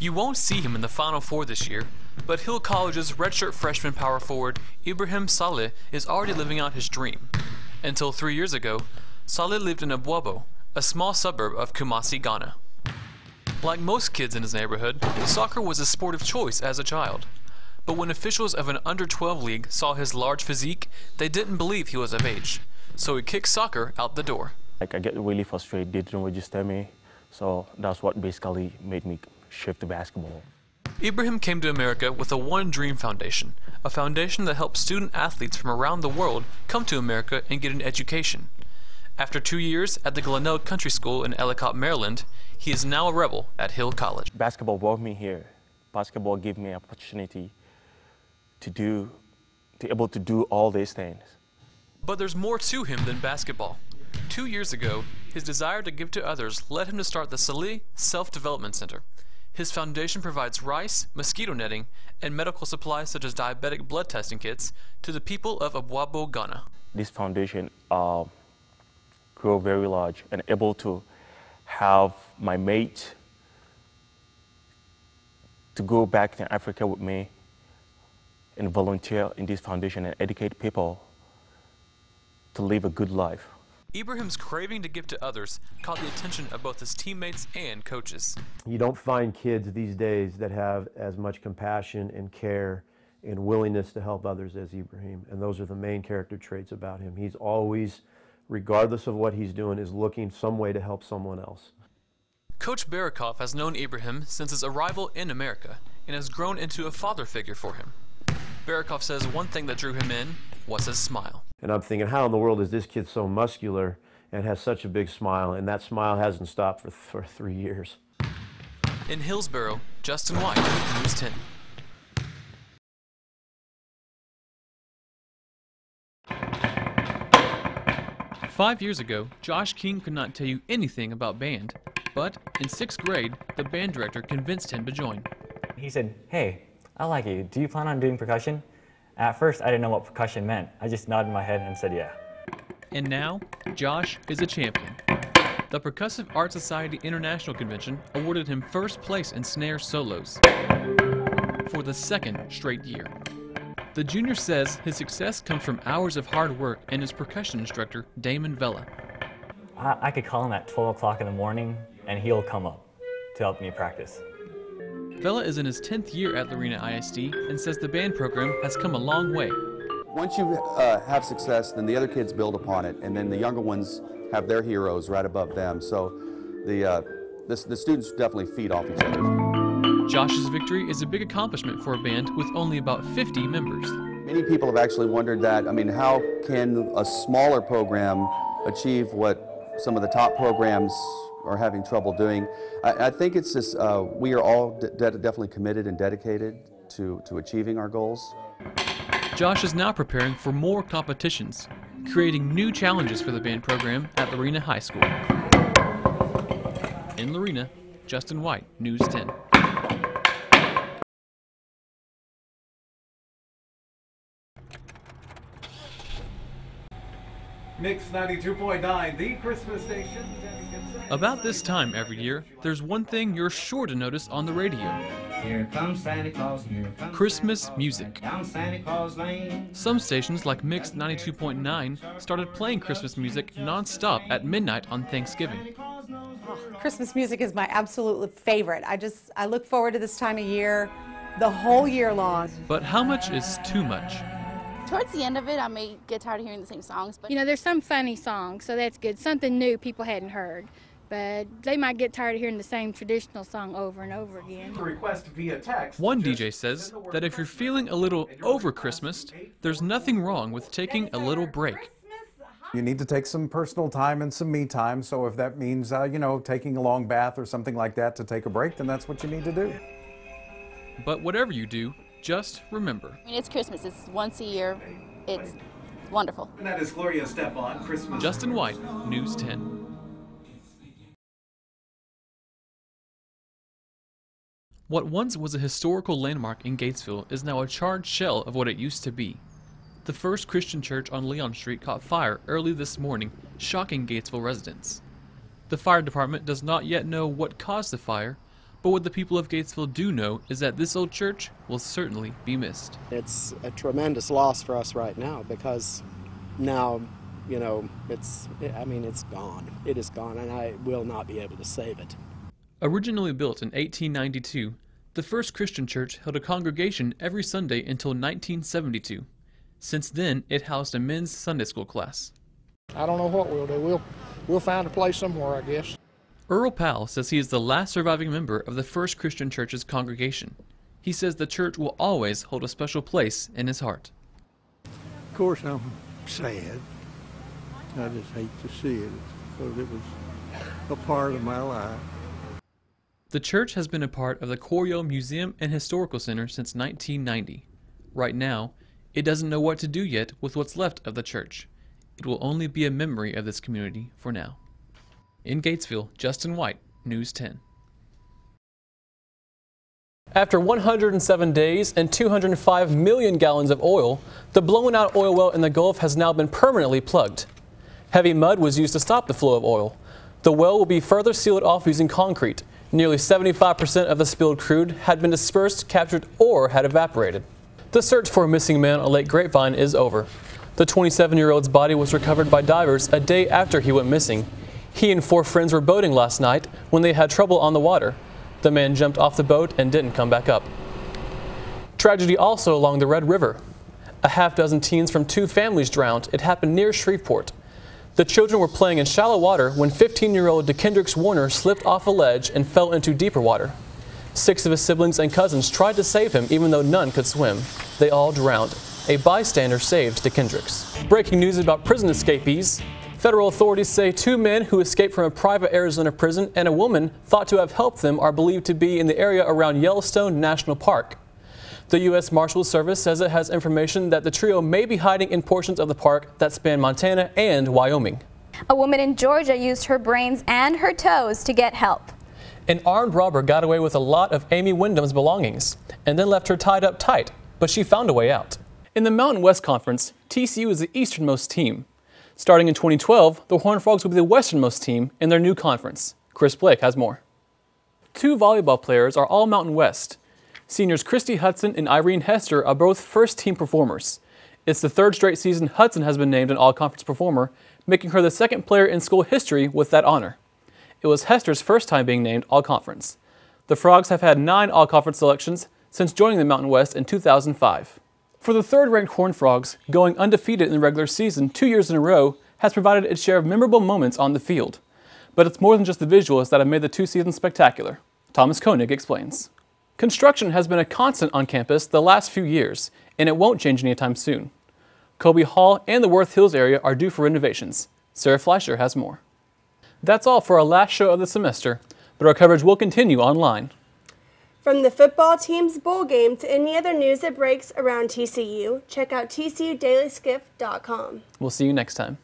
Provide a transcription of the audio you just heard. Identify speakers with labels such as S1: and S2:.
S1: You won't see him in the Final Four this year, but Hill College's redshirt freshman power forward Ibrahim Saleh is already living out his dream. Until 3 years ago, Saleh lived in Abuabo, a small suburb of Kumasi, Ghana. Like most kids in his neighborhood, soccer was a sport of choice as a child. But when officials of an under-12 league saw his large physique, they didn't believe he was of age. So he kicked soccer out the door.
S2: I get really frustrated, they didn't register me, so that's what basically made me shift to basketball.
S1: Ibrahim came to America with a One Dream Foundation, a foundation that helps student athletes from around the world come to America and get an education. After 2 years at the Glenelg Country School in Ellicott, Maryland, he is now a Rebel at Hill College.
S2: Basketball brought me here. Basketball gave me an opportunity to able to do all these things.
S1: But there's more to him than basketball. 2 years ago, his desire to give to others led him to start the Saleh Self-Development Center. His foundation provides rice, mosquito netting, and medical supplies such as diabetic blood testing kits to the people of Abuabo, Ghana.
S2: This foundation grew very large and able to have my mate to go back to Africa with me and volunteer in this foundation and educate people to live a good life.
S1: Ibrahim's craving to give to others caught the attention of both his teammates and coaches.
S3: You don't find kids these days that have as much compassion and care and willingness to help others as Ibrahim, and those are the main character traits about him. He's always, regardless of what he's doing, is looking some way to help someone else.
S1: Coach Barikoff has known Ibrahim since his arrival in America and has grown into a father figure for him. Barikoff says one thing that drew him in was his smile.
S3: And I'm thinking, how in the world is this kid so muscular and has such a big smile, and that smile hasn't stopped for 3 years.
S1: In Hillsboro, Justin White, News 10. Five years ago, Josh King could not tell you anything about band, but in 6th grade, the band director convinced him to join.
S4: He said, "Hey, I like you. Do you plan on doing percussion?" At first, I didn't know what percussion meant. I just nodded my head and said, yeah.
S1: And now, Josh is a champion. The Percussive Art Society International Convention awarded him first place in snare solos for the 2nd straight year. The junior says his success comes from hours of hard work and his percussion instructor, Damon Vella.
S4: I could call him at 12 o'clock in the morning, and he'll come up to help me practice.
S1: Vella is in his 10th year at Lorena ISD and says the band program has come a long way.
S5: Once you have success, then the other kids build upon it, and then the younger ones have their heroes right above them. So the students definitely feed off each other.
S1: Josh's victory is a big accomplishment for a band with only about 50 members.
S5: Many people have actually wondered that, how can a smaller program achieve what some of the top programs are having trouble doing? I think it's just, we are all definitely committed and dedicated to achieving our goals.
S1: Josh is now preparing for more competitions, creating new challenges for the band program at Lorena High School. In Lorena, Justin White, News 10.
S6: Mix 92.9, the Christmas station.
S1: About this time every year, there's one thing you're sure to notice on the radio.
S7: Here comes Santa Claus, here comes
S1: Christmas music.
S7: down Santa Claus Lane.
S1: Some stations like Mix 92.9 started playing Christmas music non-stop at midnight on Thanksgiving.
S8: Christmas music is my absolute favorite. I look forward to this time of year the whole year long.
S1: But how much is too much?
S9: Towards the end of it, I may get tired of hearing the same songs. But
S10: there's some funny songs, so that's good. Something new people hadn't heard. But they might get tired of hearing the same traditional song over and over again.
S6: Request via text.
S1: One DJ says that if you're feeling a little over-Christmased, there's nothing wrong with taking a little break.
S11: You need to take some personal time and some me time, so if that means, taking a long bath or something like that to take a break, then that's what you need to do.
S1: But whatever you do, just remember.
S9: It's Christmas. It's once a year. It's wonderful.
S6: And that is Gloria Stefan, Christmas.
S1: Justin White, News 10. What once was a historical landmark in Gatesville is now a charred shell of what it used to be. The First Christian Church on Leon Street caught fire early this morning, shocking Gatesville residents. The fire department does not yet know what caused the fire, But what the people of Gatesville do know is that this old church will certainly be missed.
S12: It's a tremendous loss for us right now because now, you know, it's gone. It is gone, and I will not be able to save it.
S1: Originally built in 1892, the first Christian church held a congregation every Sunday until 1972. Since then, it housed a men's Sunday school class.
S13: I don't know what we'll do. We'll find a place somewhere, I guess.
S1: Earl Powell says he is the last surviving member of the First Christian Church's congregation. He says the church will always hold a special place in his heart.
S14: Of course, I'm sad. I just hate to see it because it was a part of my life.
S1: The church has been a part of the Coryell Museum and Historical Center since 1990. Right now, it doesn't know what to do yet with what's left of the church. It will only be a memory of this community for now. In Gatesville, Justin White, News 10.
S15: After 107 days and 205 million gallons of oil, the blown out oil well in the Gulf has now been permanently plugged. Heavy mud was used to stop the flow of oil. The well will be further sealed off using concrete. Nearly 75% of the spilled crude had been dispersed, captured, or had evaporated. The search for a missing man on Lake Grapevine is over. The 27-year-old's body was recovered by divers a day after he went missing. He and 4 friends were boating last night when they had trouble on the water. The man jumped off the boat and didn't come back up. Tragedy also along the Red River. A half-dozen teens from 2 families drowned. It happened near Shreveport. The children were playing in shallow water when 15-year-old DeKendricks Warner slipped off a ledge and fell into deeper water. 6 of his siblings and cousins tried to save him even though none could swim. They all drowned. A bystander saved DeKendricks. Breaking news about prison escapees. Federal authorities say 2 men who escaped from a private Arizona prison and a woman thought to have helped them are believed to be in the area around Yellowstone National Park. The U.S. Marshals Service says it has information that the trio may be hiding in portions of the park that span Montana and Wyoming.
S16: A woman in Georgia used her brains and her toes to get help.
S15: An armed robber got away with a lot of Amy Wyndham's belongings and then left her tied up tight, but she found a way out. In the Mountain West Conference, TCU is the easternmost team. Starting in 2012, the Horned Frogs will be the westernmost team in their new conference. Chris Blake has more. 2 volleyball players are all Mountain West. Seniors Christy Hudson and Irene Hester are both first-team performers. It's the 3rd straight season Hudson has been named an all-conference performer, making her the 2nd player in school history with that honor. It was Hester's first time being named all-conference. The Frogs have had 9 all-conference selections since joining the Mountain West in 2005. For the 3rd-ranked Horned Frogs, going undefeated in the regular season 2 years in a row has provided its share of memorable moments on the field. But it's more than just the visuals that have made the 2 seasons spectacular. Thomas Koenig explains. Construction has been a constant on campus the last few years, and it won't change anytime soon. Kobe Hall and the Worth Hills area are due for renovations. Sarah Fleischer has more. That's all for our last show of the semester, but our coverage will continue online.
S17: From the football team's bowl game to any other news that breaks around TCU, check out TCUDailySkiff.com.
S15: We'll see you next time.